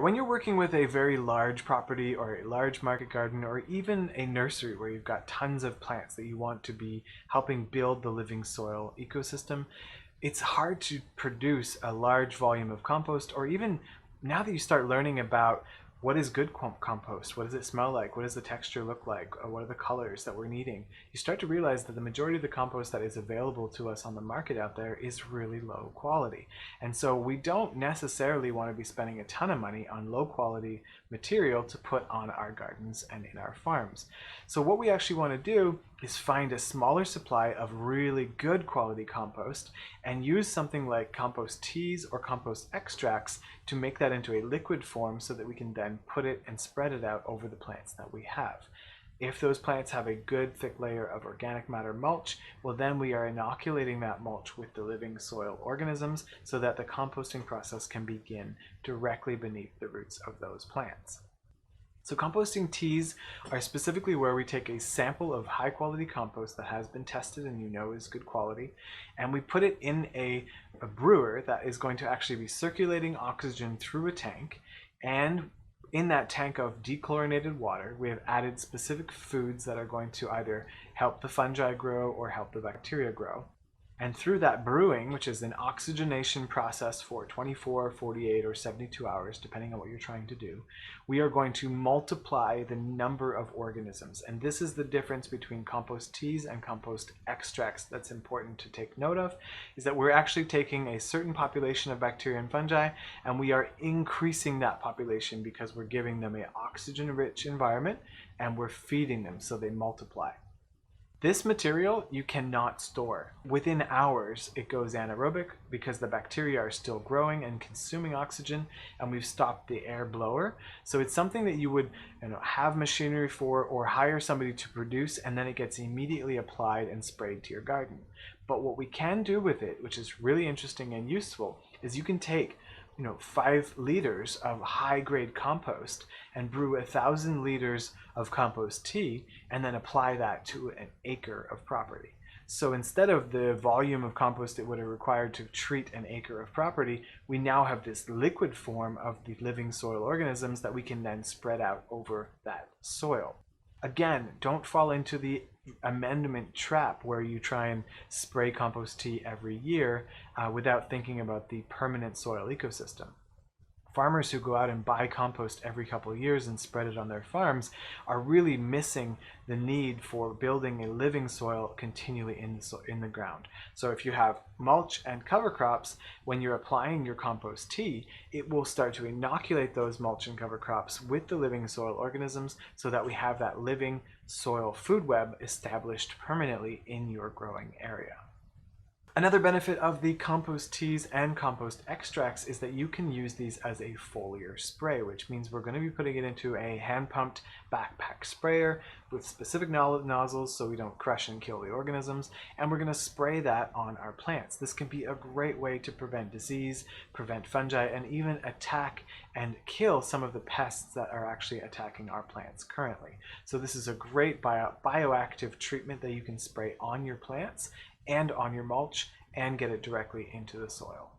When you're working with a very large property or a large market garden or even a nursery where you've got tons of plants that you want to be helping build the living soil ecosystem, it's hard to produce a large volume of compost. Or even now that you start learning about what is good compost, what does it smell like, what does the texture look like, what are the colors that we're needing, you start to realize that the majority of the compost that is available to us on the market out there is really low quality. And so we don't necessarily want to be spending a ton of money on low quality material to put on our gardens and in our farms. So what we actually want to do is find a smaller supply of really good quality compost and use something like compost teas or compost extracts to make that into a liquid form so that we can then put it and spread it out over the plants that we have. If those plants have a good thick layer of organic matter mulch, well then we are inoculating that mulch with the living soil organisms so that the composting process can begin directly beneath the roots of those plants. So composting teas are specifically where we take a sample of high quality compost that has been tested and you know is good quality, and we put it in a brewer that is going to actually be circulating oxygen through a tank. And in that tank of dechlorinated water, we have added specific foods that are going to either help the fungi grow or help the bacteria grow. And through that brewing, which is an oxygenation process for 24, 48, or 72 hours, depending on what you're trying to do, we are going to multiply the number of organisms. And this is the difference between compost teas and compost extracts that's important to take note of, is that we're actually taking a certain population of bacteria and fungi, and we are increasing that population because we're giving them an oxygen-rich environment, and we're feeding them so they multiply. This material you cannot store. Within hours it goes anaerobic because the bacteria are still growing and consuming oxygen, and we've stopped the air blower. So it's something that you would have machinery for or hire somebody to produce, and then it gets immediately applied and sprayed to your garden. But what we can do with it, which is really interesting and useful, is you can take 5 liters of high-grade compost and brew 1,000 liters of compost tea and then apply that to an acre of property. So instead of the volume of compost it would have required to treat an acre of property, we now have this liquid form of the living soil organisms that we can then spread out over that soil. Again, don't fall into the amendment trap where you try and spray compost tea every year without thinking about the permanent soil ecosystem. Farmers who go out and buy compost every couple of years and spread it on their farms are really missing the need for building a living soil continually in the ground. So if you have mulch and cover crops, when you're applying your compost tea, it will start to inoculate those mulch and cover crops with the living soil organisms so that we have that living soil food web established permanently in your growing area. Another benefit of the compost teas and compost extracts is that you can use these as a foliar spray, which means we're going to be putting it into a hand-pumped backpack sprayer with specific nozzles so we don't crush and kill the organisms, and we're going to spray that on our plants. This can be a great way to prevent disease, prevent fungi, and even attack and kill some of the pests that are actually attacking our plants currently. So this is a great bioactive treatment that you can spray on your plants and on your mulch and get it directly into the soil.